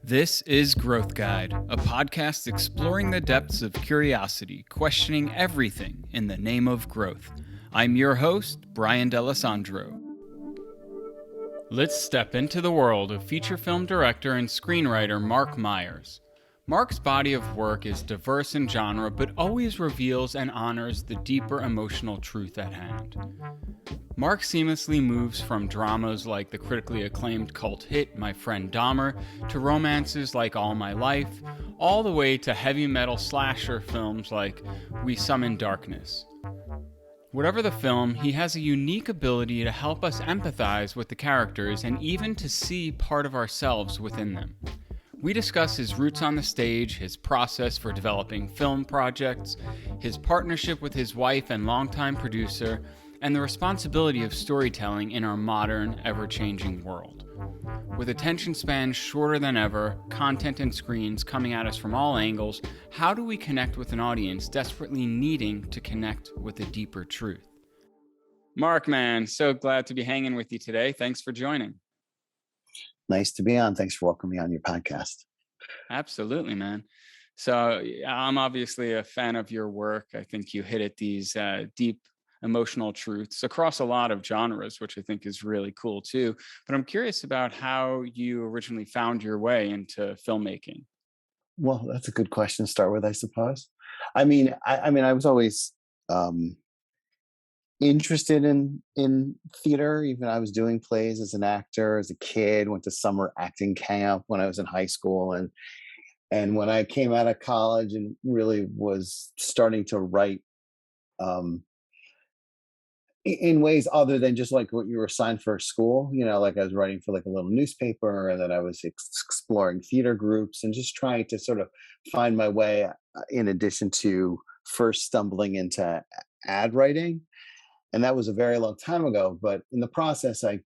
This is Growth Guide, a podcast exploring the depths of curiosity, questioning everything in the name of growth. I'm your host, Brian D'Alessandro. Let's step into the world of feature film director and screenwriter Marc Meyers. Marc's body of work is diverse in genre, but always reveals and honors the deeper emotional truth at hand. Marc seamlessly moves from dramas like the critically acclaimed cult hit My Friend Dahmer to romances like All My Life, all the way to heavy metal slasher films like We Summon Darkness. Whatever the film, he has a unique ability to help us empathize with the characters and even to see part of ourselves within them. We discuss his roots on the stage, his process for developing film projects, his partnership with his wife and longtime producer, and the responsibility of storytelling in our modern, ever-changing world. With attention spans shorter than ever, content and screens coming at us from all angles, how do we connect with an audience desperately needing to connect with a deeper truth? Marc, man, so glad to be hanging with you today. Thanks for joining. Nice to be on. Thanks for welcoming me on your podcast. Absolutely, man. So I'm obviously a fan of your work. I think you hit at these deep emotional truths across a lot of genres, which I think is really cool too. But I'm curious about how you originally found your way into filmmaking. Well, that's a good question to start with, I suppose. I was always interested in theater. Even I was doing plays as an actor as a kid. Went to summer acting camp when I was in high school, and when I came out of college and really was starting to write. In ways other than just like what you were assigned for school, like I was writing for like a little newspaper, and then I was exploring theater groups and just trying to sort of find my way, in addition to first stumbling into ad writing. And that was a very long time ago, but in the process, I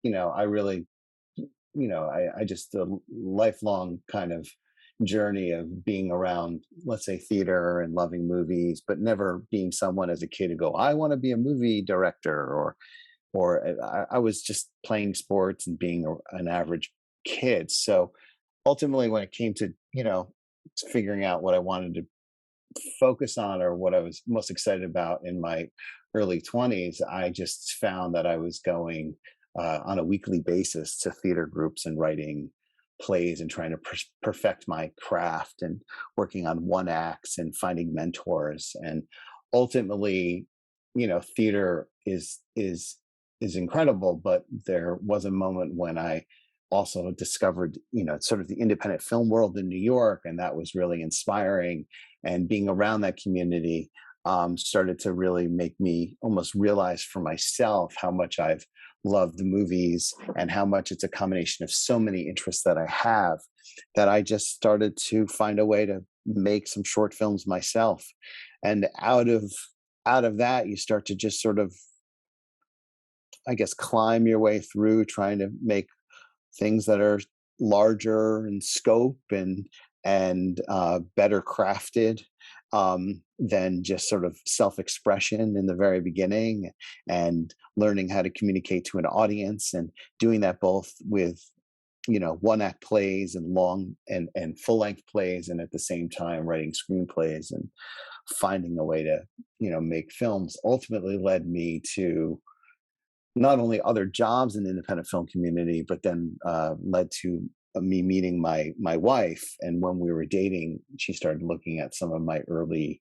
really, I just a lifelong kind of journey of being around, let's say, theater and loving movies, but never being someone as a kid to go, I want to be a movie director, or I was just playing sports and being an average kid. So ultimately, when it came to figuring out what I wanted to focus on or what I was most excited about in my early 20s, I just found that I was going on a weekly basis to theater groups and writing plays and trying to perfect my craft and working on one acts and finding mentors. And ultimately, theater is incredible, but there was a moment when I also discovered sort of the independent film world in New York, and that was really inspiring. And being around that community started to really make me almost realize for myself how much I've loved the movies and how much it's a combination of so many interests that I have, that I just started to find a way to make some short films myself. And out of that, you start to just sort of, I guess, climb your way through trying to make things that are larger in scope and better crafted than just sort of self-expression in the very beginning, and learning how to communicate to an audience, and doing that both with one act plays and long and full length plays, and at the same time writing screenplays and finding a way to make films, ultimately led me to not only other jobs in the independent film community, but then led to me meeting my wife. And when we were dating, she started looking at some of my early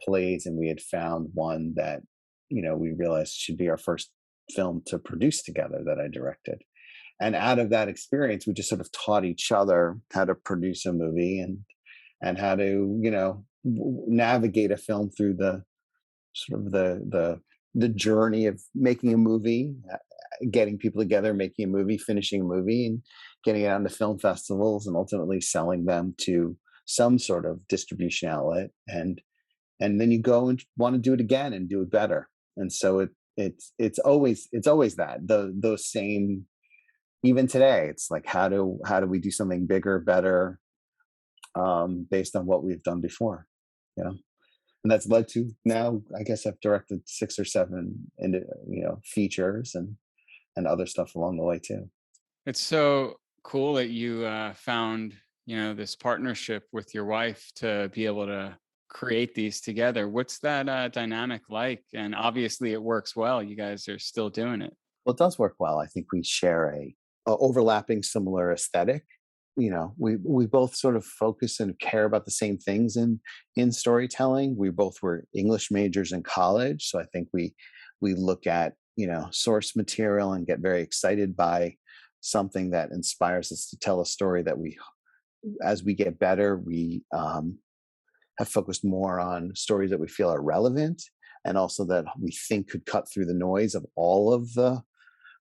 plays, and we had found one that we realized should be our first film to produce together, that I directed. And out of that experience, we just sort of taught each other how to produce a movie and how to navigate a film through the sort of the journey of making a movie, getting people together, making a movie, finishing a movie, and getting it onto film festivals, and ultimately selling them to some sort of distribution outlet. And then you go and want to do it again and do it better. And so it's always that those same, even today, it's like, how do we do something bigger, better, based on what we've done before, and that's led to now, I guess I've directed 6 or 7 features and other stuff along the way too. It's so cool that you found, this partnership with your wife to be able to create these together. What's that dynamic like? And obviously, it works well. You guys are still doing it. Well, it does work well. I think we share a overlapping similar aesthetic. We both sort of focus and care about the same things in storytelling. We both were English majors in college, so I think we look at source material and get very excited by something that inspires us to tell a story that we, as we get better, we have focused more on stories that we feel are relevant and also that we think could cut through the noise of all of the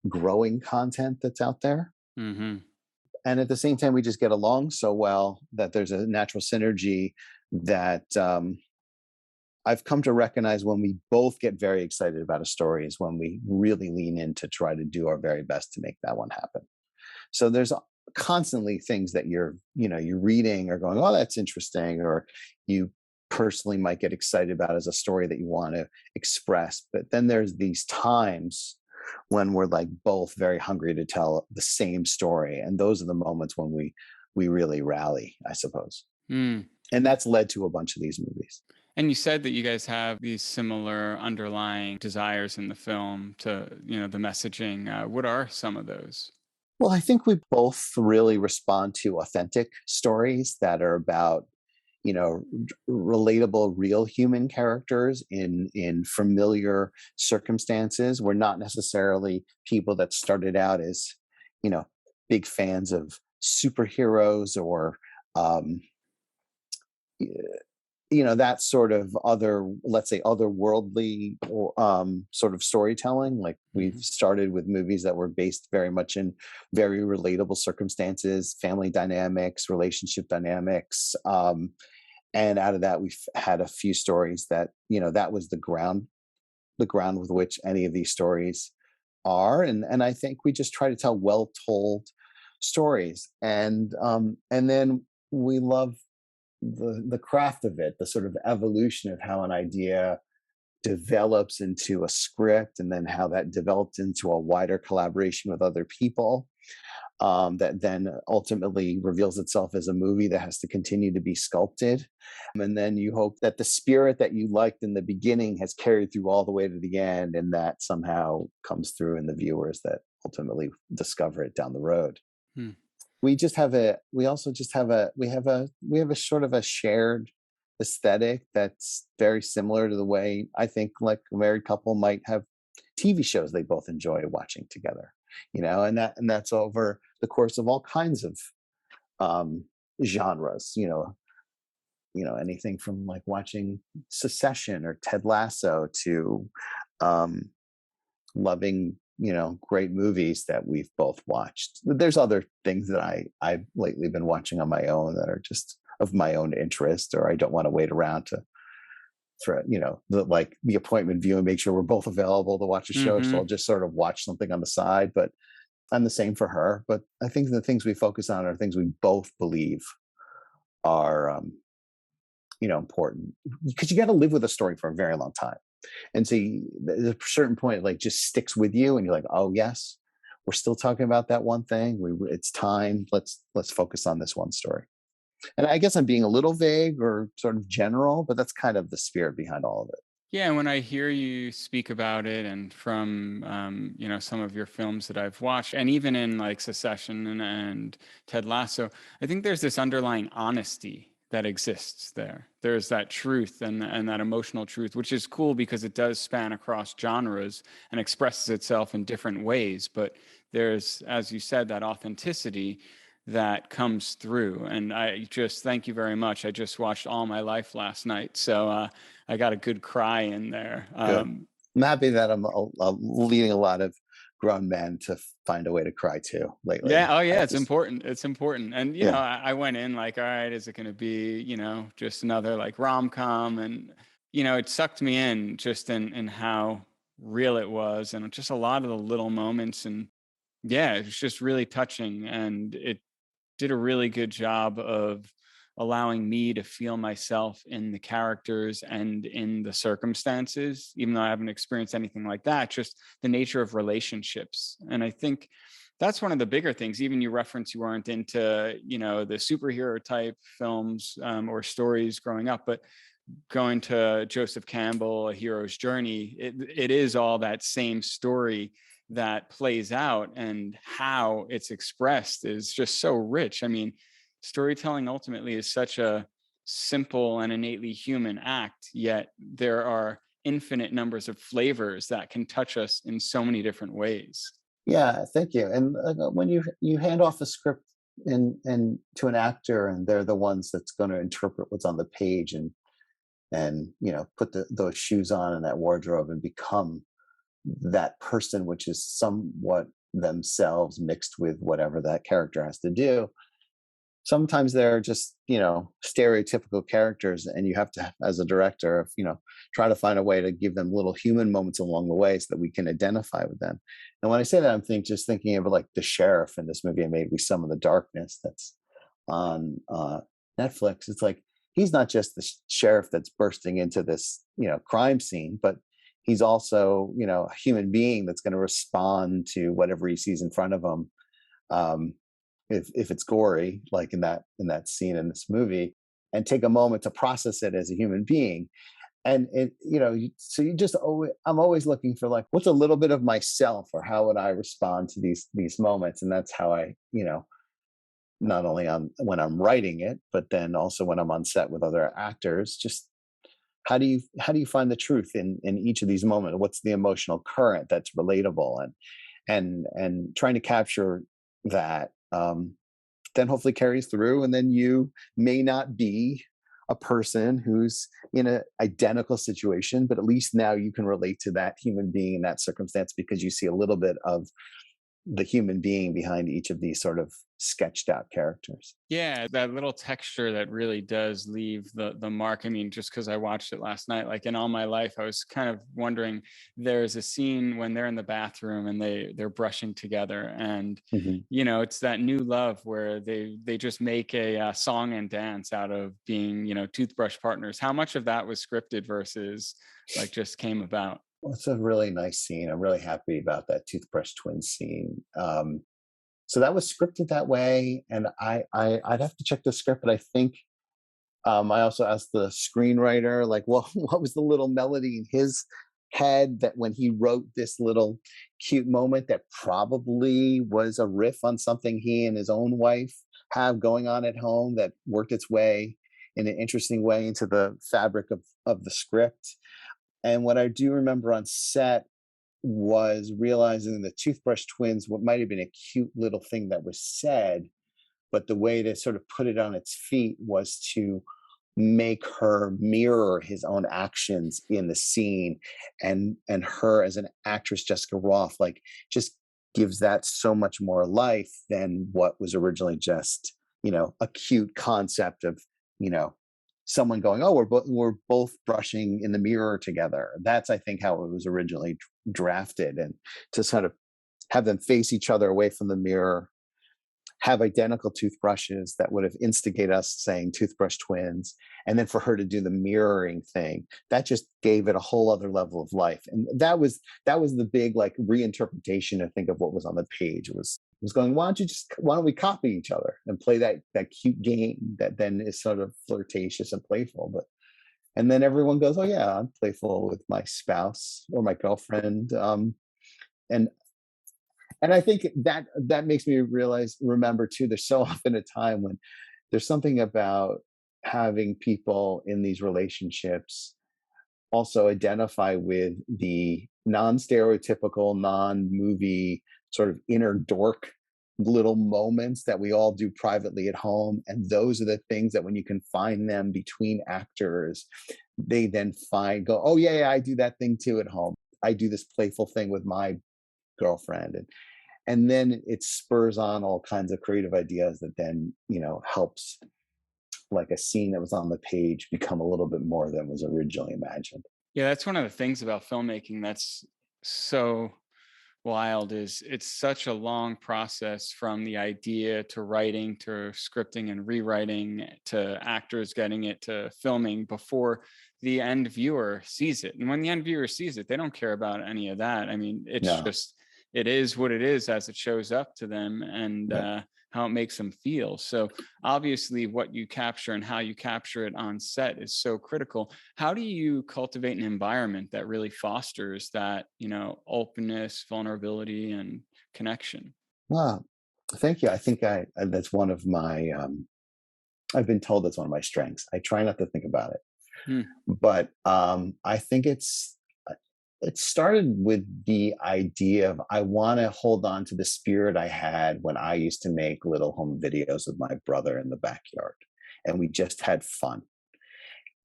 growing content that's out there. Hmm. And at the same time, we just get along so well that there's a natural synergy that I've come to recognize when we both get very excited about a story is when we really lean in to try to do our very best to make that one happen. So there's constantly things that you're reading or going, oh, that's interesting, or you personally might get excited about as a story that you want to express. But then there's these times when we're like both very hungry to tell the same story, and those are the moments when we really rally, I suppose. Mm. And that's led to a bunch of these movies. And you said that you guys have these similar underlying desires in the film to, the messaging. What are some of those? Well, I think we both really respond to authentic stories that are about, relatable, real human characters in familiar circumstances. We're not necessarily people that started out as, you know, big fans of superheroes or um, that sort of other, let's say, otherworldly sort of storytelling. Like we've Mhm. started with movies that were based very much in very relatable circumstances, family dynamics, relationship dynamics, and out of that we've had a few stories that that was the ground with which any of these stories are. And I think we just try to tell well told stories, and then we love the craft of it, the sort of evolution of how an idea develops into a script, and then how that develops into a wider collaboration with other people, that then ultimately reveals itself as a movie that has to continue to be sculpted. And then you hope that the spirit that you liked in the beginning has carried through all the way to the end, and that somehow comes through in the viewers that ultimately discover it down the road. Hmm. We have a sort of a shared aesthetic that's very similar to the way I think like a married couple might have TV shows they both enjoy watching together, and that's over the course of all kinds of um genres, anything from like watching Secession or Ted Lasso to um loving great movies that we've both watched. There's other things that I've lately been watching on my own that are just of my own interest, or I don't want to wait around to for the appointment view and make sure we're both available to watch a show, so I'll Hmm. just sort of watch something on the side. But I'm the same for her. But I think the things we focus on are things we both believe are important, because you got to live with a story for a very long time. And so there's a certain point, it like just sticks with you, and you're like, oh yes, we're still talking about that one thing. It's time. Let's focus on this one story. And I guess I'm being a little vague or sort of general, but that's kind of the spirit behind all of it. Yeah, when I hear you speak about it, and from some of your films that I've watched, and even in like Secession and Ted Lasso, I think there's this underlying honesty that exists there. There's that truth and that emotional truth, which is cool because it does span across genres and expresses itself in different ways. But there's, as you said, that authenticity that comes through. And I just thank you very much. I just watched All My Life last night, so I got a good cry in there. Good. I'm happy that I'm leading a lot of grown men to find a way to cry too lately. Yeah, oh I yeah, it's just, important. It's important. And yeah, I went in like, all right, is it going to be, just another like rom-com? And it sucked me in just in how real it was, and just a lot of the little moments. And yeah, it was just really touching, and it did a really good job of allowing me to feel myself in the characters and in the circumstances, even though I haven't experienced anything like that, just the nature of relationships. And I think That's one of the bigger things. Even you reference you weren't into, the superhero type films or stories growing up, but going to Joseph Campbell, A Hero's Journey, it is all that same story that plays out, and how it's expressed is just so rich. I mean, storytelling ultimately is such a simple and innately human act, yet there are infinite numbers of flavors that can touch us in so many different ways. Yeah, thank you. And when you hand off a script and to an actor, and they're the ones that's going to interpret what's on the page, and put those shoes on and that wardrobe and become that person, which is somewhat themselves mixed with whatever that character has to do. Sometimes they're just stereotypical characters, and you have to, as a director, try to find a way to give them little human moments along the way so that we can identify with them. And when I say that, I'm just thinking of like the sheriff in this movie I made, We Summon the Darkness, that's on Netflix. It's like he's not just the sheriff that's bursting into this crime scene, but he's also a human being that's going to respond to whatever he sees in front of him. If it's gory, like in that scene in this movie, and take a moment to process it as a human being. And so you just always, I'm always looking for like, what's a little bit of myself, or how would I respond to these moments? And that's how I, not only on when I'm writing it, but then also when I'm on set with other actors, just how do you find the truth in each of these moments? What's the emotional current that's relatable, and trying to capture that, then hopefully carries through. And then you may not be a person who's in an identical situation, but at least now you can relate to that human being in that circumstance, because you see a little bit of the human being behind each of these sort of sketched out characters. Yeah, that little texture that really does leave the mark. I mean, just because I watched it last night, like in all my life, I was kind of wondering. There's a scene when they're in the bathroom and they're brushing together, and Mhm. it's that new love where they just make a song and dance out of being toothbrush partners. How much of that was scripted versus like just came about? Well, it's a really nice scene. I'm really happy about that toothbrush twin scene. So that was scripted that way, and I'd have to check the script, but I think I also asked the screenwriter, like, well, what was the little melody in his head that when he wrote this little cute moment that probably was a riff on something he and his own wife have going on at home that worked its way in an interesting way into the fabric of the script. And what I do remember on set was realizing the toothbrush twins, what might have been a cute little thing that was said, but the way to sort of put it on its feet was to make her mirror his own actions in the scene. And her as an actress, Jessica Roth, like, just gives that so much more life than what was originally just a cute concept of you know someone going, oh, we're both brushing in the mirror together. That's, I think, how it was originally drafted. And to sort of have them face each other away from the mirror, have identical toothbrushes that would have instigated us saying toothbrush twins, and then for her to do the mirroring thing, that just gave it a whole other level of life. And that was the big, like, reinterpretation, I think, of what was on the page. It was going, why don't we copy each other and play that cute game that then is sort of flirtatious and playful. But and then everyone goes, oh yeah, I'm playful with my spouse or my girlfriend. And I think that makes me remember too, there's so often a time when there's something about having people in these relationships also identify with the non-stereotypical, non-movie sort of inner dork little moments that we all do privately at home. And those are the things that when you can find them between actors, they then go, oh yeah, I do that thing too at home. I do this playful thing with my girlfriend. And then it spurs on all kinds of creative ideas that then helps, like, a scene that was on the page become a little bit more than was originally imagined. Yeah, that's one of the things about filmmaking that's so wild. Is it's such a long process from the idea to writing to scripting and rewriting to actors getting it to filming before the end viewer sees it. And when the end viewer sees it, they don't care about any of that. I mean, it's No. just it is what it is as it shows up to them, and how it makes them feel. So obviously what you capture and how you capture it on set is so critical. How do you cultivate an environment that really fosters that, openness, vulnerability, and connection? Wow. Thank you. I think that's one of my, I've been told that's one of my strengths. I try not to think about it, Hmm. but I think it started with the idea of I want to hold on to the spirit I had when I used to make little home videos with my brother in the backyard, and we just had fun.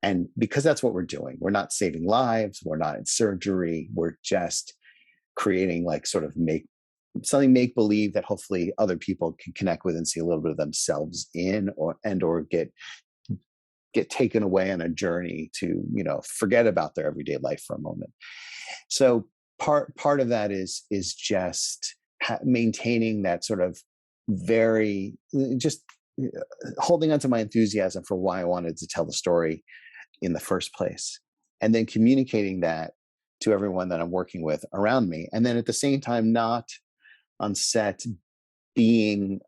And because that's what we're doing, we're not saving lives, we're not in surgery, we're just creating like sort of make believe that hopefully other people can connect with and see a little bit of themselves in, or get taken away on a journey to forget about their everyday life for a moment. So part of that is just maintaining that sort of very just holding on to my enthusiasm for why I wanted to tell the story in the first place, and then communicating that to everyone that I'm working with around me, and then at the same time not on set being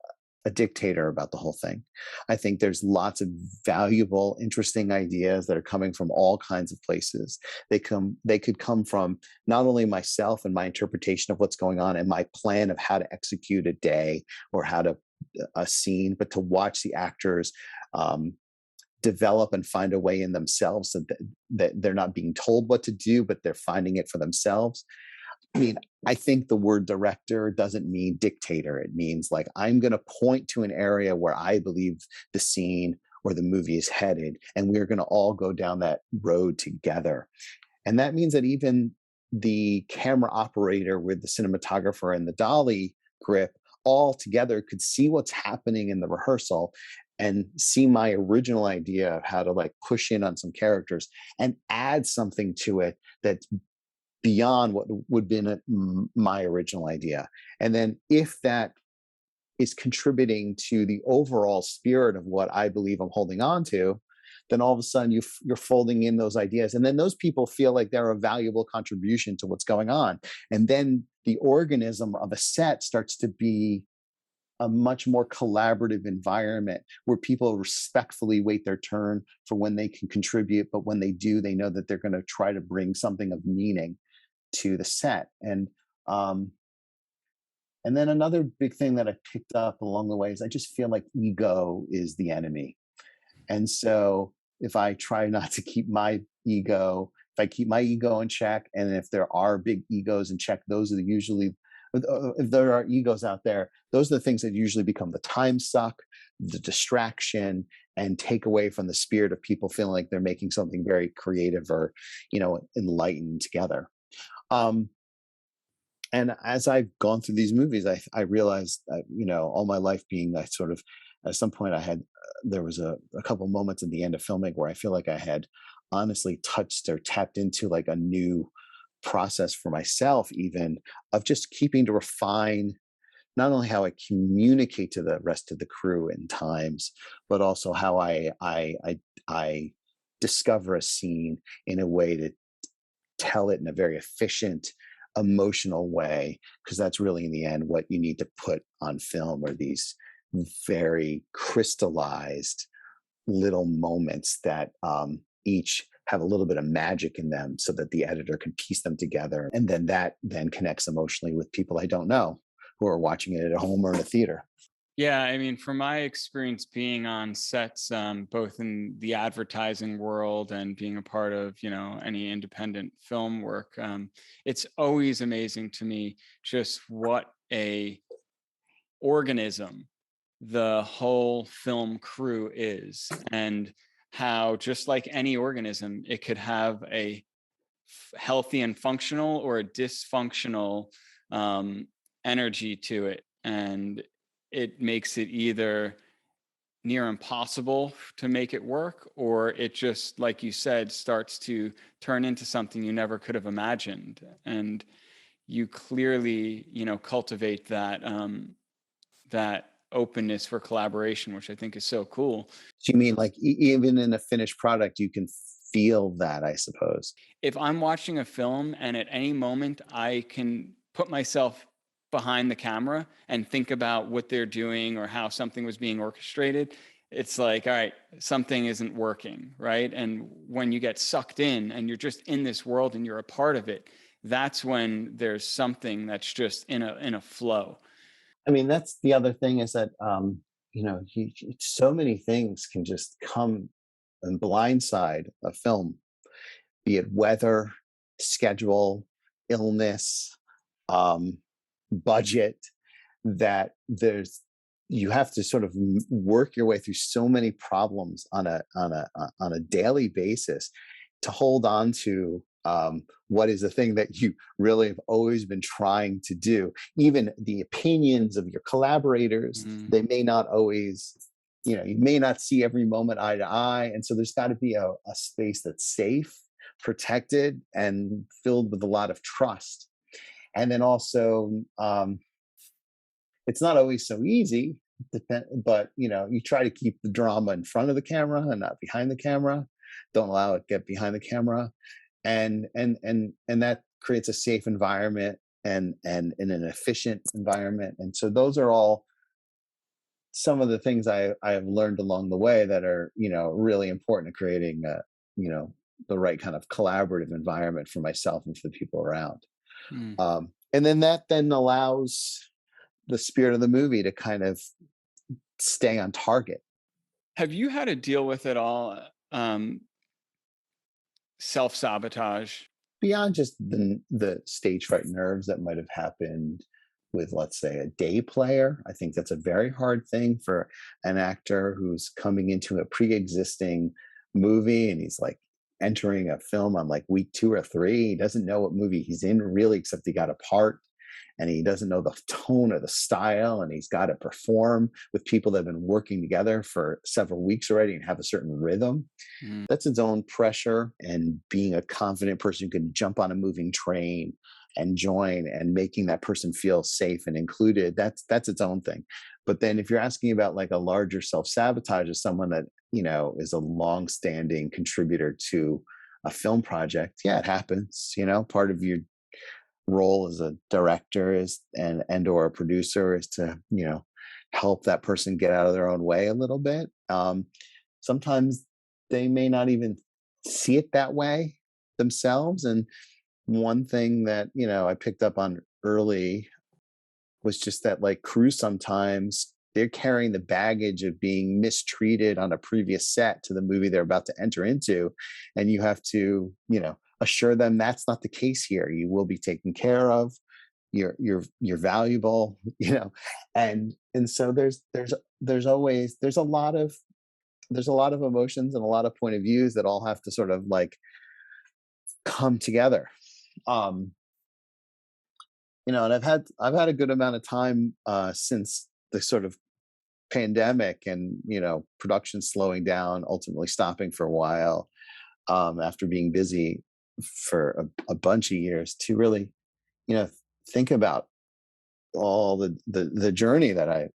a dictator about the whole thing. I think there's lots of valuable, interesting ideas that are coming from all kinds of places. They could come from not only myself and my interpretation of what's going on and my plan of how to execute a day or how to a scene, but to watch the actors develop and find a way in themselves so that they're not being told what to do, but they're finding it for themselves. I mean, I think the word director doesn't mean dictator. It means like, I'm going to point to an area where I believe the scene or the movie is headed, and we're going to all go down that road together. And that means that even the camera operator with the cinematographer and the dolly grip all together could see what's happening in the rehearsal and see my original idea of how to like push in on some characters and add something to it that's beyond what would have been my original idea. And then if that is contributing to the overall spirit of what I believe I'm holding on to, then all of a sudden you're folding in those ideas. And then those people feel like they're a valuable contribution to what's going on. And then the organism of a set starts to be a much more collaborative environment where people respectfully wait their turn for when they can contribute. But when they do, they know that they're going to try to bring something of meaning to the set. And then another big thing that I picked up along the way is I just feel like ego is the enemy. And so if I try not to keep my ego, if I keep my ego in check, and if there are big egos in check, those are usually, if there are egos out there, those are the things that usually become the time suck, the distraction, and take away from the spirit of people feeling like they're making something very creative or, enlightened together. And as I've gone through these movies, I realized that, all my life being that sort of, at some point there was a couple moments at the end of filming where I feel like I had honestly touched or tapped into like a new process for myself, even of just keeping to refine not only how I communicate to the rest of the crew in times, but also how I discover a scene in a way to tell it in a very efficient, emotional way, because that's really in the end what you need to put on film are these very crystallized little moments that each have a little bit of magic in them so that the editor can piece them together, and then that then connects emotionally with people I don't know who are watching it at home or in a theater. Yeah, I mean, from my experience being on sets, both in the advertising world and being a part of, any independent film work, it's always amazing to me just what a organism the whole film crew is, and how just like any organism, it could have a healthy and functional or a dysfunctional energy to it. And it makes it either near impossible to make it work, or it just, like you said, starts to turn into something you never could have imagined. And you clearly, cultivate that openness for collaboration, which I think is so cool. So you mean like even in a finished product, you can feel that, I suppose? If I'm watching a film and at any moment I can put myself behind the camera and think about what they're doing or how something was being orchestrated, it's like, all right, something isn't working, right? And when you get sucked in and you're just in this world and you're a part of it, that's when there's something that's just in a flow. I mean, that's the other thing is that, so many things can just come and blindside a film, be it weather, schedule, illness, um, budget, that you have to sort of work your way through so many problems on a daily basis to hold on to what is the thing that you really have always been trying to do. Even the opinions of your collaborators, they may not always, you may not see every moment eye to eye, and so there's got to be a space that's safe, protected, and filled with a lot of trust. And then also, it's not always so easy, but you try to keep the drama in front of the camera and not behind the camera. Don't allow it to get behind the camera, and that creates a safe environment and in an efficient environment. And so those are all some of the things I have learned along the way that are really important to creating the right kind of collaborative environment for myself and for the people around. Mm. And then that then allows the spirit of the movie to kind of stay on target. Have you had to deal with it all? Self-sabotage? Beyond just the stage fright nerves that might have happened with, let's say, a day player, I think that's a very hard thing for an actor who's coming into a pre-existing movie and he's like entering a film on like week 2 or 3. He doesn't know what movie he's in really, except he got a part, and he doesn't know the tone or the style, and he's got to perform with people that have been working together for several weeks already and have a certain rhythm. That's its own pressure, and being a confident person who can jump on a moving train and join and making that person feel safe and included, that's its own thing. But then if you're asking about like a larger self-sabotage as someone that is a long-standing contributor to a film project, yeah, it happens. Part of your role as a director is and or a producer is to help that person get out of their own way a little bit. Sometimes they may not even see it that way themselves. And one thing that I picked up on early was just that, like, crews sometimes they're carrying the baggage of being mistreated on a previous set to the movie they're about to enter into, and you have to assure them that's not the case here. You will be taken care of. You're valuable, and so there's a lot of emotions and a lot of point of views that all have to sort of like come together. um and I've had a good amount of time since the sort of pandemic and production slowing down, ultimately stopping for a while, after being busy for a bunch of years, to really you know think about all the journey that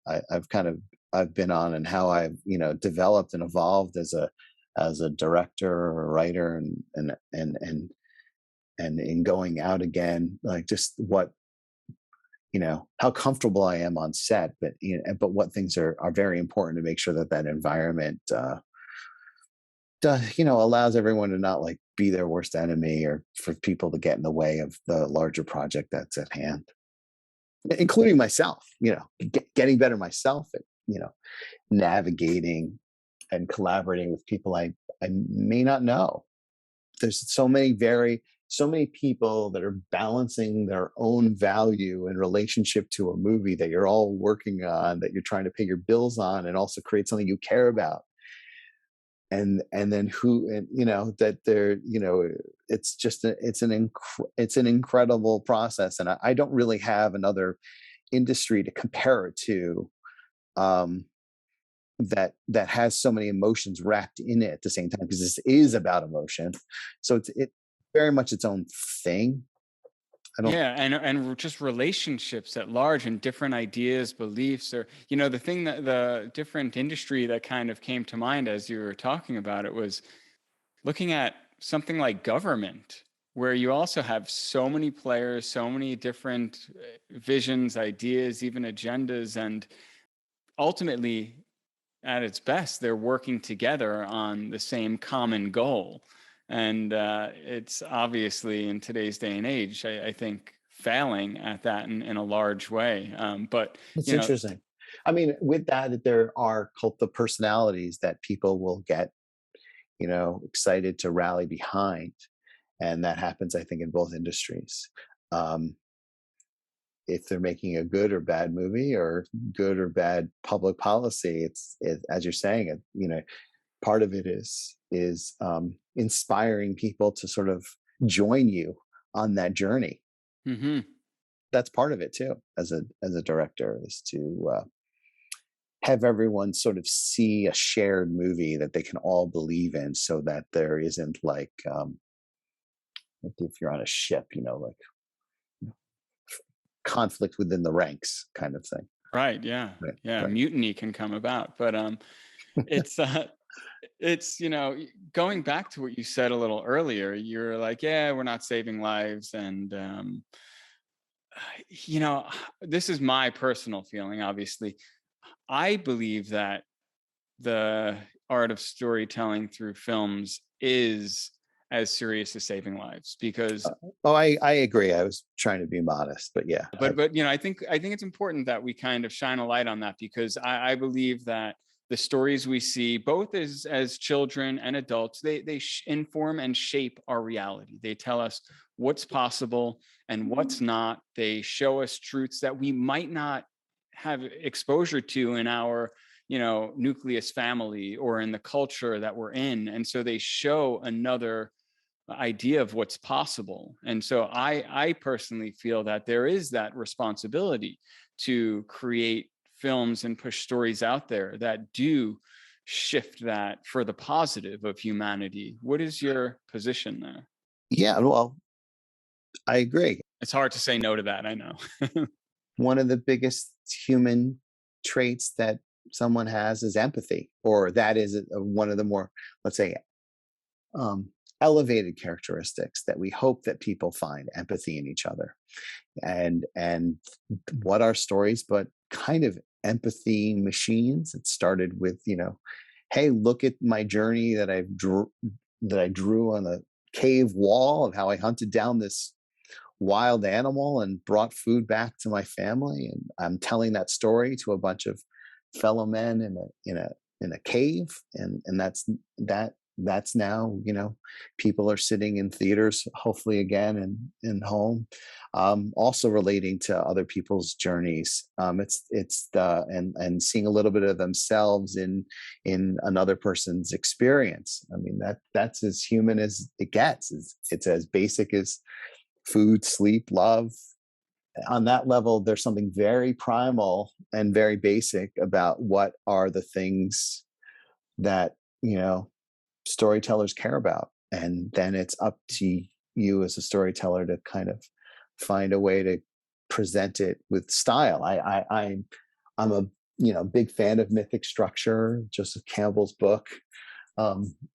I've been on, and how I've developed and evolved as a director or a writer, and in going out again, like just what how comfortable I am on set, but what things are very important to make sure that that environment allows everyone to not like be their worst enemy, or for people to get in the way of the larger project that's at hand, including myself. Getting better myself at navigating and collaborating with people I may not know. There's so many people that are balancing their own value in relationship to a movie that you're all working on, that you're trying to pay your bills on, and also create something you care about. And then that they're it's just it's an incredible process, and I don't really have another industry to compare it to, um that has so many emotions wrapped in it at the same time, because this is about emotion. So it very much its own thing. I don't. Yeah, and just relationships at large and different ideas, beliefs, or the thing that the different industry that kind of came to mind as you were talking about it was looking at something like government, where you also have so many players, so many different visions, ideas, even agendas, and ultimately, at its best, they're working together on the same common goal. And it's obviously in today's day and age, I think, failing at that in a large way. But, It's you know, interesting. I mean, with that, there are cult of personalities that people will get, excited to rally behind. And that happens, I think, in both industries. Um, if they're making a good or bad movie or good or bad public policy, as you're saying, part of it is inspiring people to sort of join you on that journey. mhm. That's part of it too, as a director, is to have everyone sort of see a shared movie that they can all believe in, so that there isn't like if you're on a ship, like conflict within the ranks kind of thing. Right. Yeah. Right. Yeah. Right. Mutiny can come about. But it's going back to what you said a little earlier. You're like, yeah, we're not saving lives, and you know, this is my personal feeling. Obviously, I believe that the art of storytelling through films is as serious as saving lives, because Oh, I agree. I was trying to be modest, but yeah, but I think it's important that we kind of shine a light on that, because I believe that the stories we see, both as children and adults, they inform and shape our reality. They tell us what's possible and what's not. They show us truths that we might not have exposure to in our nucleus family or in the culture that we're in, and so they show another idea of what's possible. And so I personally feel that there is that responsibility to create films and push stories out there that do shift that for the positive of humanity. What is your position there? yeah. Well, I agree. It's hard to say no to that, I know. One of the biggest human traits that someone has is empathy, or that is one of the more, let's say, um, elevated characteristics that we hope that people find: empathy in each other. And what are stories but kind of empathy machines? It started with, hey, look at my journey that I drew on the cave wall of how I hunted down this wild animal and brought food back to my family, and I'm telling that story to a bunch of fellow men in a cave. And that's now, people are sitting in theaters, hopefully again, and home, also relating to other people's journeys. It's the and seeing a little bit of themselves in another person's experience. I mean, that's as human as it gets. It's as basic as food, sleep, love. On that level, there's something very primal and very basic about what are the things that, storytellers care about. And then it's up to you as a storyteller to kind of find a way to present it with style. I'm a big fan of mythic structure. Joseph Campbell's book.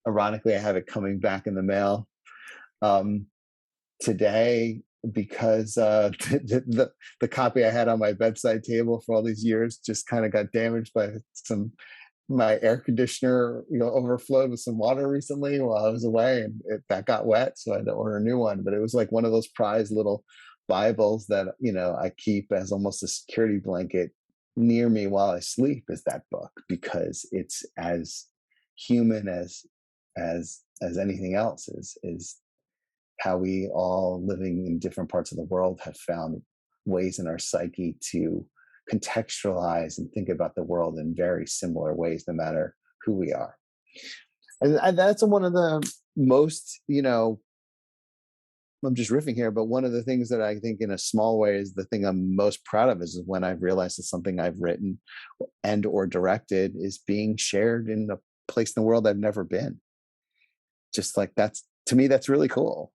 Ironically, I have it coming back in the mail today, because the copy I had on my bedside table for all these years just kind of got damaged by my air conditioner, overflowed with some water recently while I was away, and that got wet, so I had to order a new one. But it was like one of those prized little Bibles that I keep as almost a security blanket near me while I sleep, is that book, because it's as human as anything else. Is how we all, living in different parts of the world, have found ways in our psyche to contextualize and think about the world in very similar ways, no matter who we are. And that's one of the most, I'm just riffing here, but one of the things that I think in a small way is the thing I'm most proud of, is when I've realized that something I've written and or directed is being shared in a place in the world I've never been. Just like, to me, that's really cool.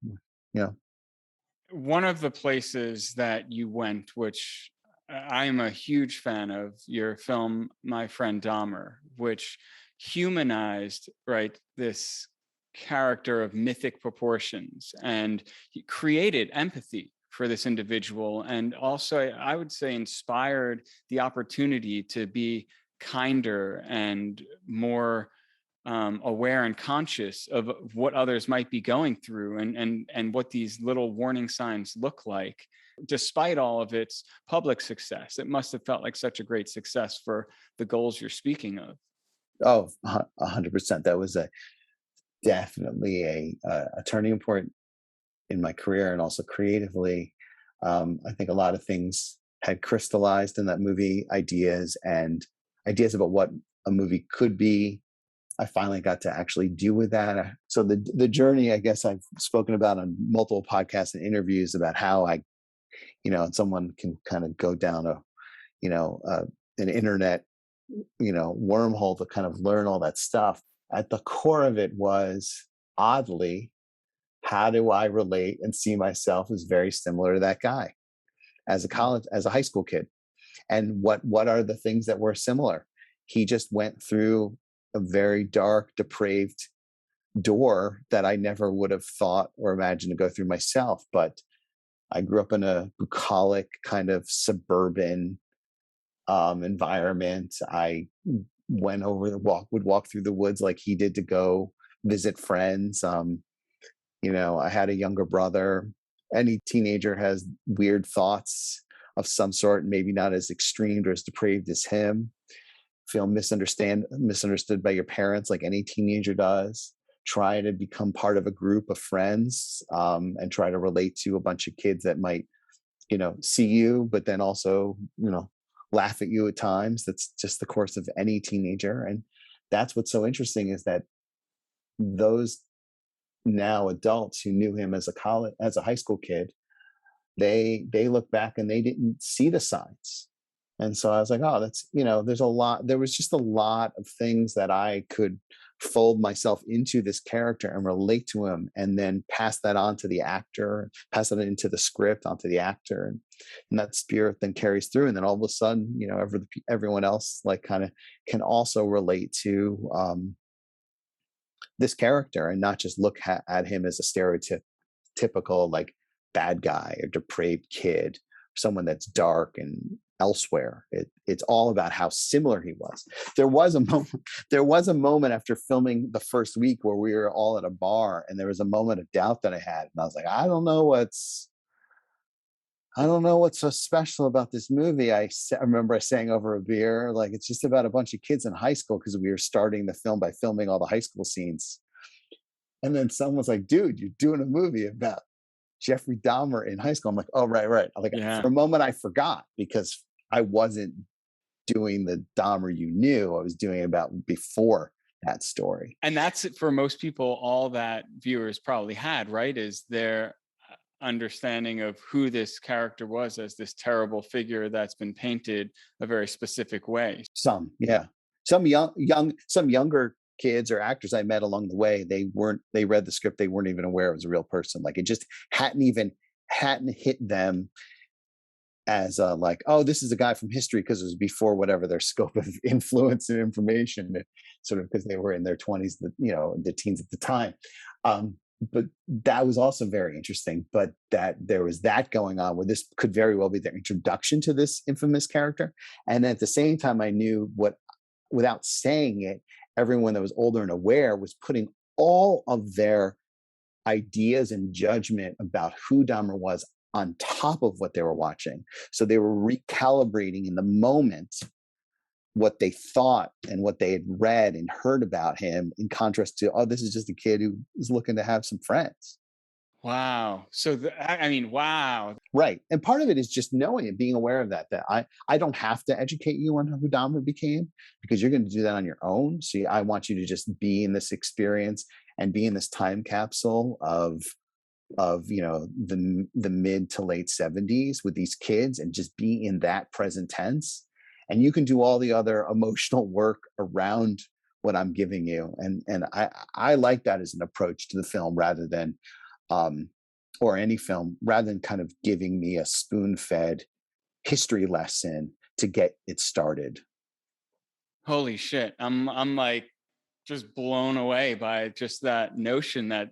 One of the places that you went, which I'm a huge fan of, your film My Friend Dahmer, which humanized, right, this character of mythic proportions, and he created empathy for this individual, and also I would say inspired the opportunity to be kinder and more aware and conscious of what others might be going through, and what these little warning signs look like. Despite all of its public success, it must have felt like such a great success for the goals you're speaking of. Oh, 100%. That was a definitely a turning point in my career, and also creatively. I think a lot of things had crystallized in that movie, ideas about what a movie could be. I finally got to actually do with that. So the journey, I guess I've spoken about on multiple podcasts and interviews about how and someone can kind of go down an internet, wormhole to kind of learn all that stuff. At the core of it was, oddly, how do I relate and see myself as very similar to that guy as a high school kid? And what are the things that were similar? He just went through a very dark, depraved door that I never would have thought or imagined to go through myself. But I grew up in a bucolic kind of suburban environment. I would walk through the woods like he did to go visit friends. I had a younger brother. Any teenager has weird thoughts of some sort, maybe not as extreme or as depraved as him. Feel misunderstood by your parents like any teenager does. Try to become part of a group of friends, and try to relate to a bunch of kids that might, see you, but then also, laugh at you at times. That's just the course of any teenager. And that's what's so interesting, is that those now adults who knew him as a high school kid, they look back and they didn't see the signs. And so I was like, oh, there was just a lot of things that I could fold myself into this character and relate to him, and then pass that on to the actor, pass it into the script onto the actor. And that spirit then carries through. And then all of a sudden, everyone else like kind of can also relate to this character, and not just look at him as a stereotypical like bad guy or depraved kid, someone that's dark and elsewhere. It's all about how similar he was. There was a moment after filming the first week where we were all at a bar, and there was a moment of doubt that I had, and I was like, I don't know what's so special about this movie. I remember I sang over a beer, like, it's just about a bunch of kids in high school, because we were starting the film by filming all the high school scenes. And then someone was like, dude, you're doing a movie about Jeffrey Dahmer in high school. I'm like, oh, right. Like, Yeah. for a moment I forgot, because I wasn't doing the Dahmer you knew. I was doing about before that story. And that's it for most people. All that viewers probably had, right, is their understanding of who this character was as this terrible figure that's been painted a very specific way. Yeah. Some younger kids or actors I met along the way, they read the script, they weren't even aware it was a real person. Like, it just hadn't hit them as like, oh, this is a guy from history, because it was before whatever their scope of influence and information, sort of, because they were in their 20s, the teens at the time. But that was also very interesting. But that there was that going on, where this could very well be their introduction to this infamous character. And at the same time, I knew without saying it, everyone that was older and aware was putting all of their ideas and judgment about who Dahmer was on top of what they were watching. So they were recalibrating in the moment what they thought and what they had read and heard about him, in contrast to, oh, this is just a kid who is looking to have some friends. Wow. So, wow. Right. And part of it is just knowing and being aware of that I don't have to educate you on who Dahmer became, because you're going to do that on your own. So I want you to just be in this experience and be in this time capsule of the mid to late 70s with these kids, and just be in that present tense. And you can do all the other emotional work around what I'm giving you. And I like that as an approach to the film, rather than or any film, rather than kind of giving me a spoon-fed history lesson to get it started. Holy shit. I'm like just blown away by just that notion that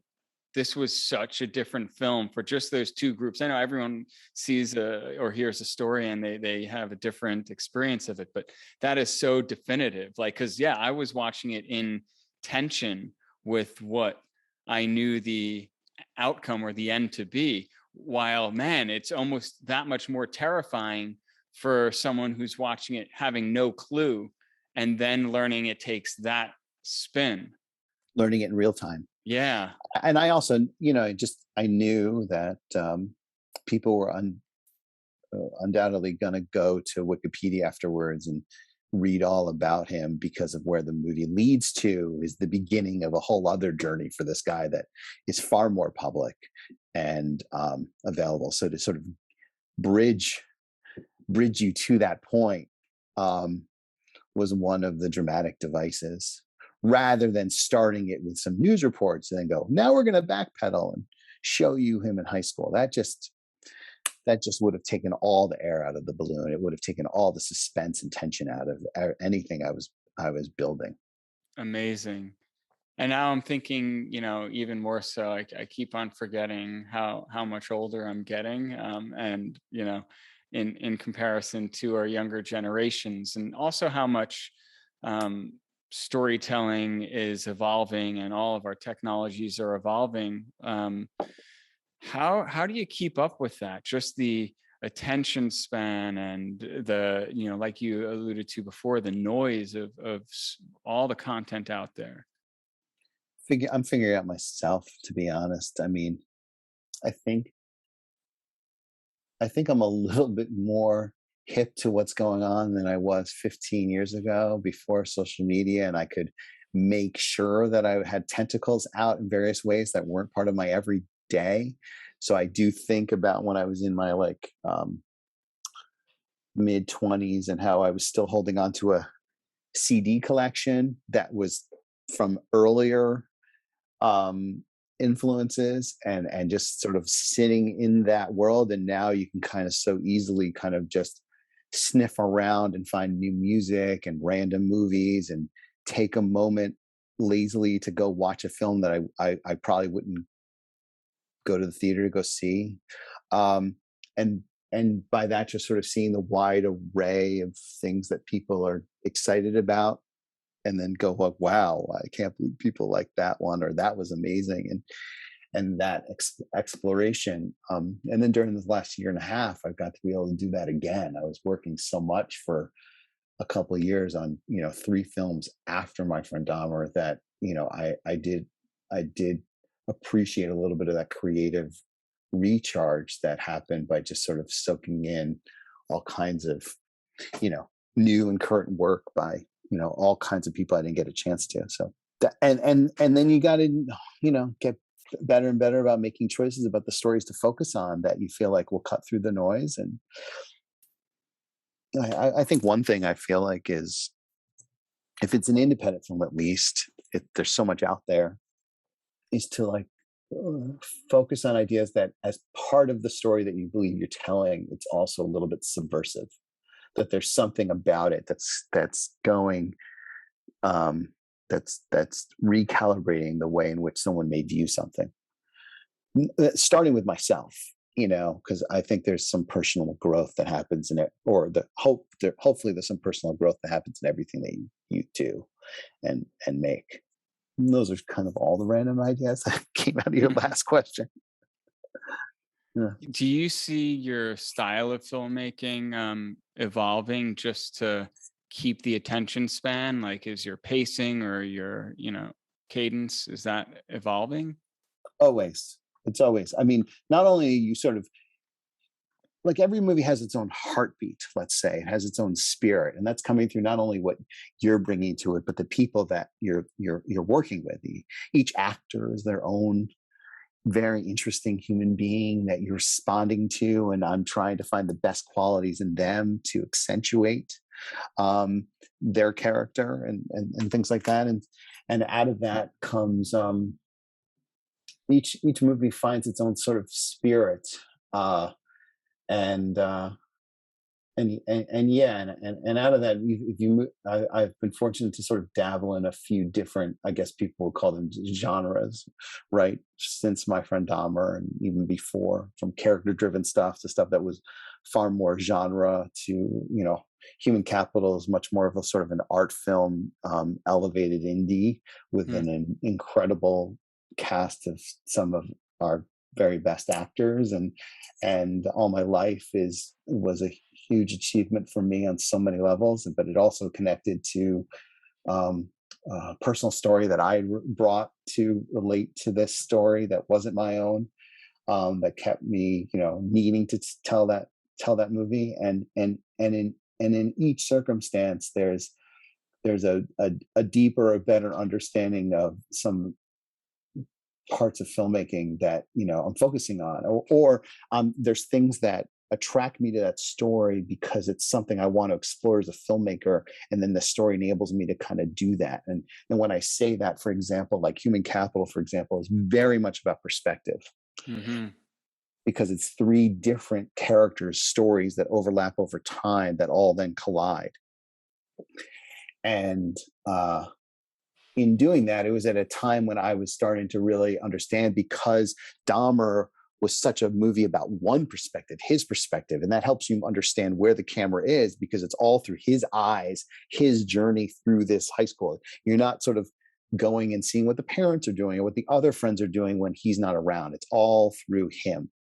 this was such a different film for just those two groups. I know everyone sees or hears a story and they have a different experience of it, but that is so definitive. Like, because yeah, I was watching it in tension with what I knew the outcome or the end to be, while man, it's almost that much more terrifying for someone who's watching it having no clue and then learning it takes that spin. Learning it in real time. Yeah. And I also, I knew that people were undoubtedly going to go to Wikipedia afterwards and read all about him, because of where the movie leads to is the beginning of a whole other journey for this guy that is far more public and available. So to sort of bridge you to that point was one of the dramatic devices, rather than starting it with some news reports and then go, now we're going to backpedal and show you him in high school. That just would have taken all the air out of the balloon. It would have taken all the suspense and tension out of anything I was building. Amazing. And now I'm thinking, even more so, I keep on forgetting how much older I'm getting. And, in comparison to our younger generations, and also how much storytelling is evolving and all of our technologies are evolving. How do you keep up with that? Just the attention span and the, like you alluded to before, the noise of all the content out there. I'm figuring out myself, to be honest. I mean, I think I'm a little bit more hip to what's going on than I was 15 years ago before social media, and I could make sure that I had tentacles out in various ways that weren't part of my everyday. So I do think about when I was in my mid 20s and how I was still holding on to a CD collection that was from earlier influences, and just sort of sitting in that world. And now you can kind of so easily kind of just sniff around and find new music and random movies, and take a moment lazily to go watch a film that I probably wouldn't go to the theater to go see. And by that, just sort of seeing the wide array of things that people are excited about, and then go like, wow, I can't believe people like that one, or that was amazing. And that exploration. And then during this last year and a half, I've got to be able to do that again. I was working so much for a couple of years on, 3 films after My Friend Dahmer that, I did appreciate a little bit of that creative recharge that happened by just sort of soaking in all kinds of, new and current work by, all kinds of people I didn't get a chance to. So and then you got to, get better and better about making choices about the stories to focus on that you feel like will cut through the noise. And I think one thing I feel like is, if it's an independent film, at least, there's so much out there, is to focus on ideas that, as part of the story that you believe you're telling, it's also a little bit subversive. That there's something about it that's going, that's recalibrating the way in which someone may view something. Starting with myself, because I think there's some personal growth that happens in it, or hopefully there's some personal growth that happens in everything that you do and make. And those are kind of all the random ideas that came out of your last question. Yeah. Do you see your style of filmmaking evolving just to keep the attention span? Like, is your pacing or your, cadence, is that evolving? Always. It's always. I mean, not only you sort of, like, every movie has its own heartbeat, let's say. It has its own spirit, and that's coming through not only what you're bringing to it, but the people that you're working with. Each actor is their own very interesting human being that you're responding to, and I'm trying to find the best qualities in them to accentuate their character and things like that. And out of that comes each movie finds its own sort of spirit, and and yeah, and out of that, if you I've been fortunate to sort of dabble in a few different, I guess people would call them genres, right? Since My Friend Dahmer, and even before, from character driven stuff to stuff that was far more genre, to, Human Capital is much more of a sort of an art film, elevated indie with Mm. an incredible cast of some of our very best actors, and All My Life was a huge achievement for me on so many levels, but it also connected to, um, a personal story that I brought to relate to this story that wasn't my own, that kept me, needing to tell that movie, and in each circumstance, there's a deeper, a better understanding of some parts of filmmaking that, I'm focusing on, or there's things that attract me to that story because it's something I want to explore as a filmmaker, and then the story enables me to kind of do that. And when I say that, for example, like Human Capital, for example, is very much about perspective, Hmm. because it's three different characters' stories that overlap over time that all then collide. And in doing that, it was at a time when I was starting to really understand, because Dahmer was such a movie about one perspective, his perspective, and that helps you understand where the camera is, because it's all through his eyes, his journey through this high school. You're not sort of going and seeing what the parents are doing or what the other friends are doing when he's not around. It's all through him.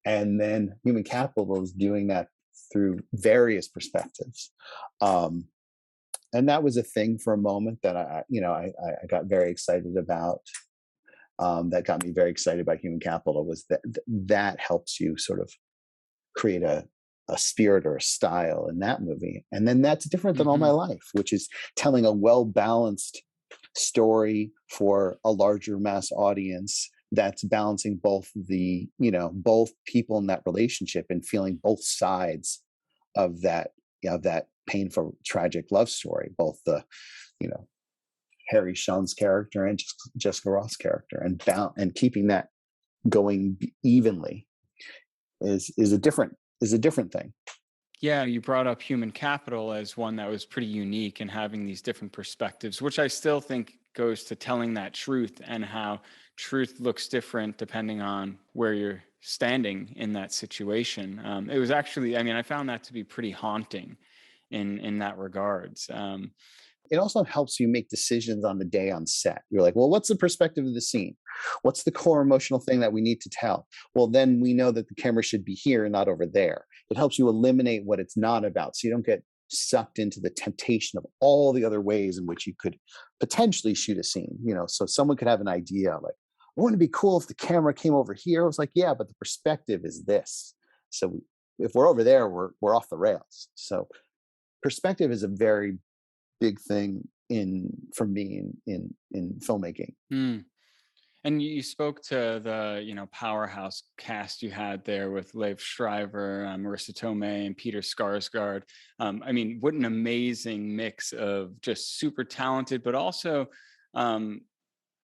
And then Human Capital is doing that through various perspectives. Um, and that was a thing for a moment that I got very excited about. That got me very excited about Human Capital, was that helps you sort of create a spirit or a style in that movie. And then that's different than All My Hmm. Life, which is telling a well balanced story for a larger mass audience, that's balancing both people in that relationship and feeling both sides of that painful, tragic love story, both the, you know Harry Shun's character and Jessica Roth's character, and keeping that going evenly is a different thing. Yeah, you brought up Human Capital as one that was pretty unique and having these different perspectives, which I still think goes to telling that truth and how truth looks different depending on where you're standing in that situation. It was actually, I mean, I found that to be pretty haunting in that regards. It also helps you make decisions on the day on set. You're like, well, what's the perspective of the scene? What's the core emotional thing that we need to tell? Well, then we know that the camera should be here and not over there. It helps you eliminate what it's not about, so you don't get sucked into the temptation of all the other ways in which you could potentially shoot a scene. So someone could have an idea like, wouldn't it be cool if the camera came over here? I was like, yeah, but the perspective is this. So if we're over there, we're off the rails. So perspective is a very big thing in for me in filmmaking. Hmm. And you spoke to the, powerhouse cast you had there with Lev Schreiber, Marissa Tomei, and Peter Skarsgård. I mean, what an amazing mix of just super talented, but also um,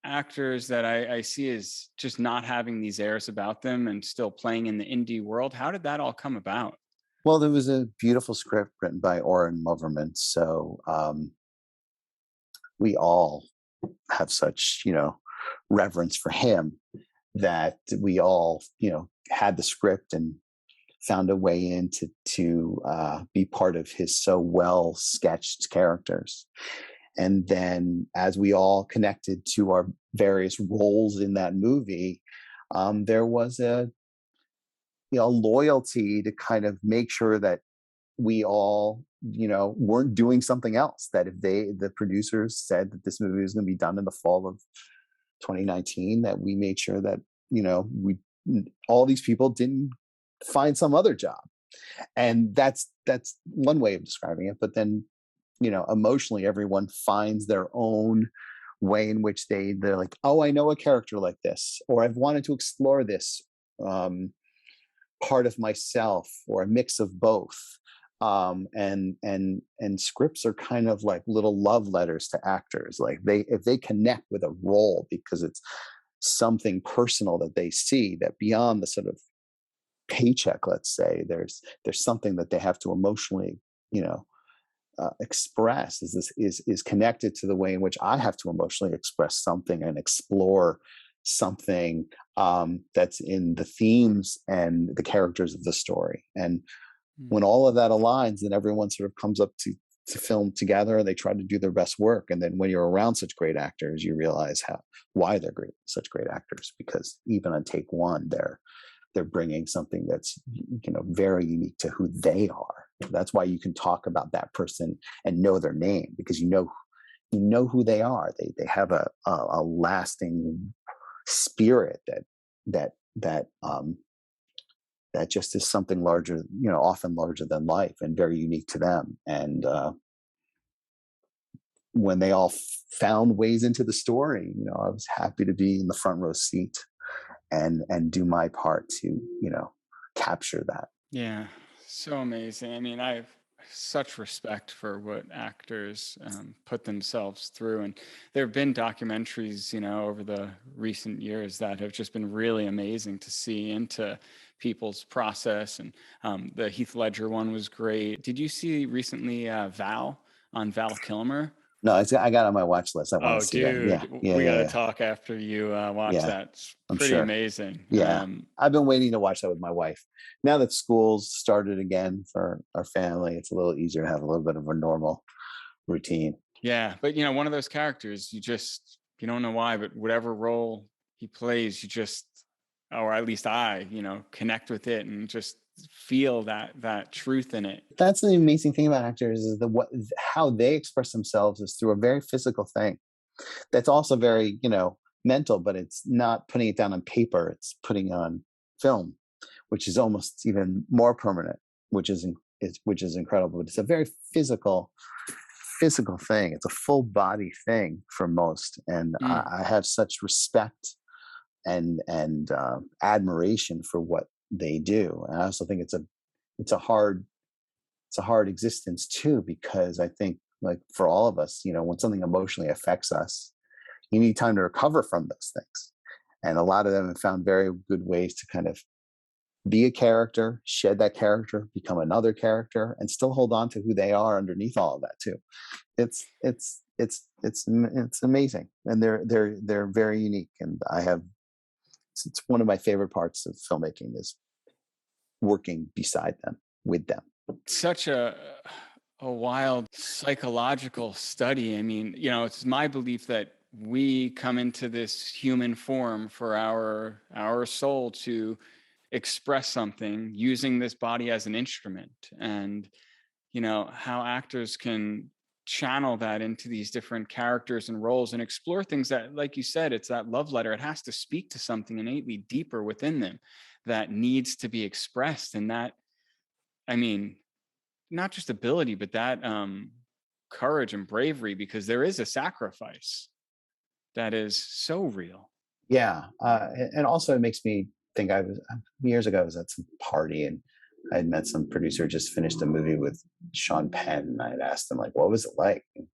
actors that I see as just not having these airs about them and still playing in the indie world. How did that all come about? Well, there was a beautiful script written by Oren Moverman, so we all have such reverence for him, that we all had the script and found a way in to be part of his so well sketched characters. And then as we all connected to our various roles in that movie, there was a loyalty to kind of make sure that we all weren't doing something else, that if the producers said that this movie was going to be done in the fall of 2019, that we made sure that we all these people didn't find some other job. And that's one way of describing it. But then emotionally, everyone finds their own way in which they're like, oh, I know a character like this, or I've wanted to explore this part of myself, or a mix of both. And scripts are kind of like little love letters to actors. Like, if they connect with a role because it's something personal that they see, that beyond the sort of paycheck, let's say. There's something that they have to emotionally, you know, express. Is connected to the way in which I have to emotionally express something and explore something, that's in the themes and the characters of the story. And Mm. when all of that aligns, then everyone sort of comes up to film together. They try to do their best work, and then when you're around such great actors, you realize why they're such great actors, because even on take one, they're bringing something that's, very unique to who they are. That's why you can talk about that person and know their name, because you know who they are. They have a lasting spirit that just is something larger, often larger than life and very unique to them. And when they all found ways into the story, I was happy to be in the front row seat and do my part to, capture that. Yeah, so amazing. I mean, I have such respect for what actors put themselves through. And there have been documentaries, over the recent years that have just been really amazing to see into people's process. And the Heath Ledger one was great. Did you see recently Val Kilmer? No, I got it on my watch list. I want Oh, to see that. Yeah, dude, yeah, we got yeah, to yeah, talk after you watch yeah. that. It's I'm pretty sure. amazing. Yeah, I've been waiting to watch that with my wife. Now that school's started again for our family, it's a little easier to have a little bit of a normal routine. Yeah, but one of those characters, you don't know why, but whatever role he plays, you just, or at least I, connect with it and just feel that truth in it. That's the amazing thing about actors, is how they express themselves is through a very physical thing. That's also very, mental, but it's not putting it down on paper. It's putting on film, which is almost even more permanent, which is incredible. But it's a very physical thing. It's a full body thing for most, and Mm. I have such respect and admiration for what they do. And I also think it's a hard it's a hard existence too, because I think, like, for all of us, when something emotionally affects us, you need time to recover from those things. And a lot of them have found very good ways to kind of be a character, shed that character, become another character, and still hold on to who they are underneath all of that too. It's amazing, and they're very unique. And it's one of my favorite parts of filmmaking, is working beside them, with them. Such a wild psychological study. I mean, it's my belief that we come into this human form for our soul to express something using this body as an instrument. And how actors can channel that into these different characters and roles and explore things that, like you said, it's that love letter. It has to speak to something innately deeper within them that needs to be expressed. And that, I mean, not just ability, but that courage and bravery, because there is a sacrifice that is so real. Yeah, and also it makes me think. Years ago, I was at some party, and I had met some producer, just finished a movie with Sean Penn, and I had asked him, like, what was it like? And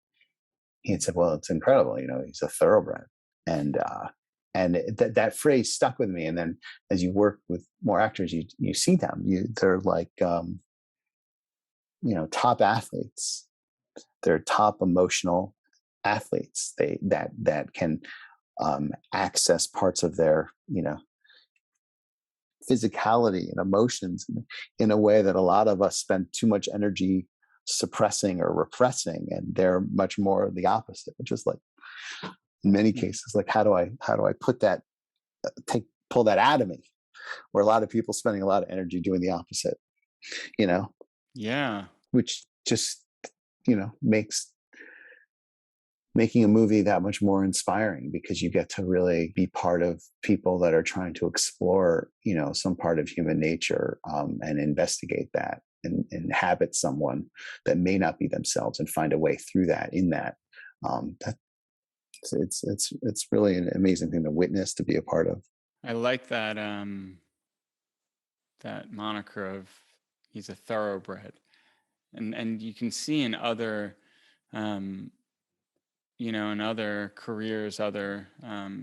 he had said, well, it's incredible. He's a thoroughbred. And that phrase stuck with me. And then as you work with more actors, you see them. They're like, top athletes. They're top emotional athletes. That can access parts of their, physicality and emotions in a way that a lot of us spend too much energy suppressing or repressing, and they're much more the opposite, which is, like, in many cases, like, how do I put that, pull that out of me, where a lot of people spending a lot of energy doing the opposite, you know Yeah. which just, makes making a movie that much more inspiring, because you get to really be part of people that are trying to explore, some part of human nature, and investigate that, and inhabit someone that may not be themselves, and find a way through that, that it's really an amazing thing to witness, to be a part of. I like that moniker of he's a thoroughbred. And you can see in other um and other careers, other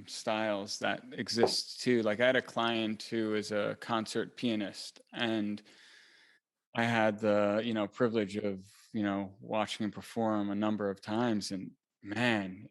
styles that exist too. Like I had a client who is a concert pianist, and I had the, privilege of, watching him perform a number of times. And man,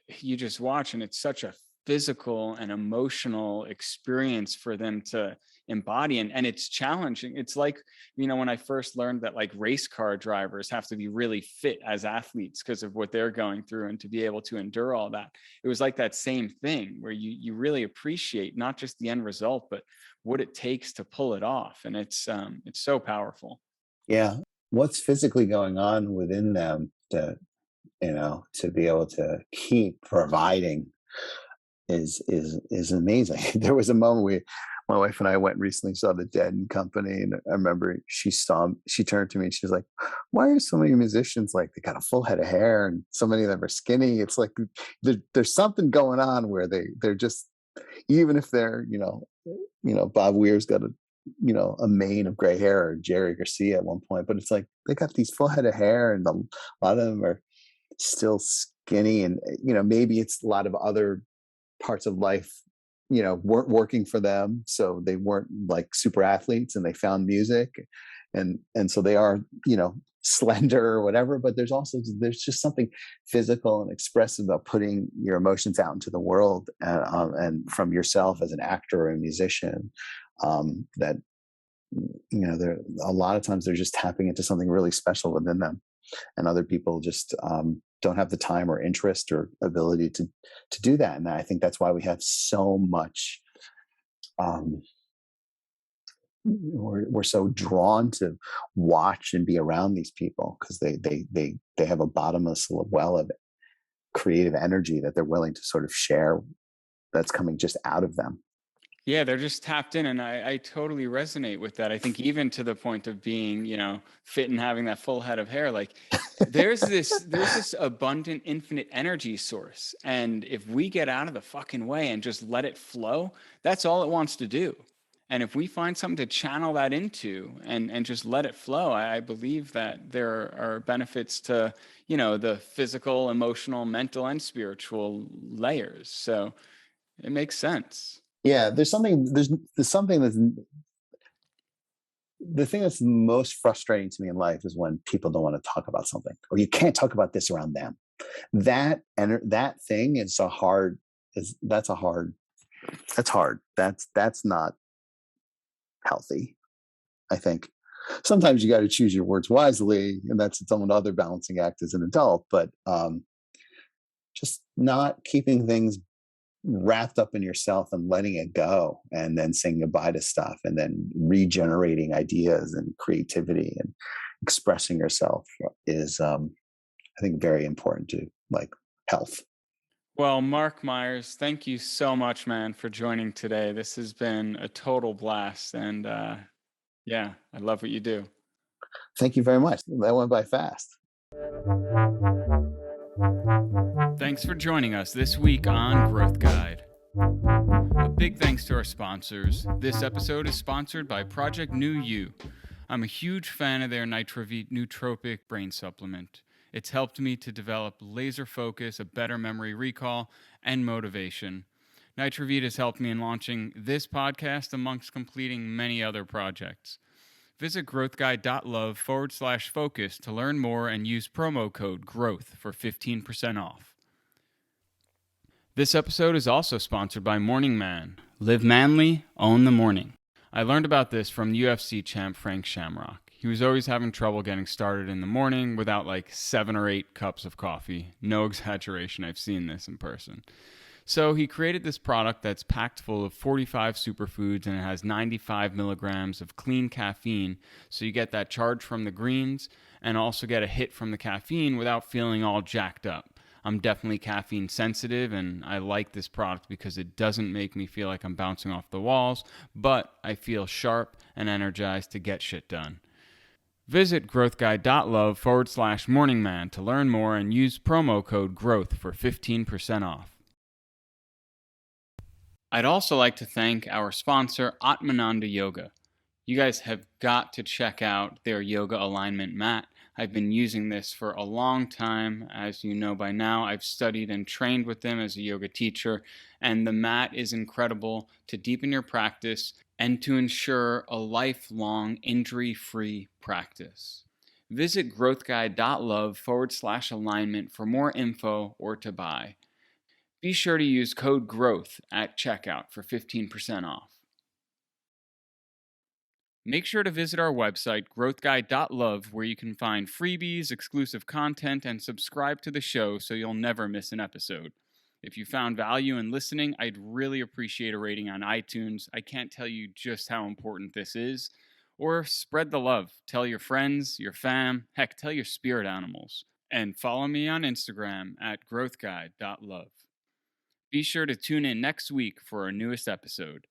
you just watch, and it's such a physical and emotional experience for them to embody. And it's challenging. It's like, when I first learned that like race car drivers have to be really fit as athletes because of what they're going through and to be able to endure all that. It was like that same thing where you really appreciate not just the end result, but what it takes to pull it off. And it's so powerful. Yeah. What's physically going on within them to be able to keep providing is amazing. There was a moment my wife and I went recently, saw The Dead and Company, and I remember she turned to me and she was like, "Why are so many musicians like they got a full head of hair and so many of them are skinny? It's like there's something going on where they're just, even if they're Bob Weir's got a mane of gray hair, or Jerry Garcia at one point, but it's like they got these full head of hair, and a lot of them are still skinny, and maybe it's a lot of other parts of life weren't working for them, so they weren't like super athletes, and they found music, and so they are slender or whatever. But there's just something physical and expressive about putting your emotions out into the world, and from yourself as an actor or a musician, that there a lot of times they're just tapping into something really special within them, and other people just don't have the time or interest or ability to do that. And I think that's why we have so much. We're so drawn to watch and be around these people, because they have a bottomless well of creative energy that they're willing to sort of share, that's coming just out of them. Yeah, they're just tapped in, and I totally resonate with that. I think even to the point of being, fit and having that full head of hair, like there's this abundant, infinite energy source, and if we get out of the fucking way and just let it flow, that's all it wants to do. And if we find something to channel that into and just let it flow, I believe that there are benefits to, the physical, emotional, mental, and spiritual layers. So it makes sense. Yeah, there's something that's the thing that's most frustrating to me in life is when people don't want to talk about something, or you can't talk about this around them. That thing is a hard is that's a hard that's hard. That's not healthy, I think. Sometimes you got to choose your words wisely, and that's its own other balancing act as an adult. But just not keeping things wrapped up in yourself and letting it go, and then saying goodbye to stuff, and then regenerating ideas and creativity and expressing yourself is, I think, very important to like health. Well, Marc Meyers, thank you so much, man, for joining today. This has been a total blast. And yeah, I love what you do. Thank you very much. That went by fast. Thanks for joining us this week on Growth Guide. A big thanks to our sponsors. This episode is sponsored by Project New You. I'm a huge fan of their Nitrovite nootropic brain supplement. It's helped me to develop laser focus, a better memory recall, and motivation. Nitrovite has helped me in launching this podcast amongst completing many other projects. Visit growthguide.love/focus to learn more and use promo code GROWTH for 15% off. This episode is also sponsored by Morning Man. Live manly, own the morning. I learned about this from UFC champ Frank Shamrock. He was always having trouble getting started in the morning without like 7 or 8 cups of coffee. No exaggeration, I've seen this in person. So he created this product that's packed full of 45 superfoods, and it has 95 milligrams of clean caffeine, so you get that charge from the greens and also get a hit from the caffeine without feeling all jacked up. I'm definitely caffeine sensitive, and I like this product because it doesn't make me feel like I'm bouncing off the walls, but I feel sharp and energized to get shit done. Visit growthguide.love/morningman to learn more and use promo code GROWTH for 15% off. I'd also like to thank our sponsor, Atmananda Yoga. You guys have got to check out their yoga alignment mat. I've been using this for a long time. As you know by now, I've studied and trained with them as a yoga teacher, and the mat is incredible to deepen your practice and to ensure a lifelong injury-free practice. Visit growthguide.love/alignment for more info or to buy. Be sure to use code GROWTH at checkout for 15% off. Make sure to visit our website, growthguide.love, where you can find freebies, exclusive content, and subscribe to the show so you'll never miss an episode. If you found value in listening, I'd really appreciate a rating on iTunes. I can't tell you just how important this is. Or spread the love. Tell your friends, your fam, heck, tell your spirit animals. And follow me on Instagram at growthguide.love. Be sure to tune in next week for our newest episode.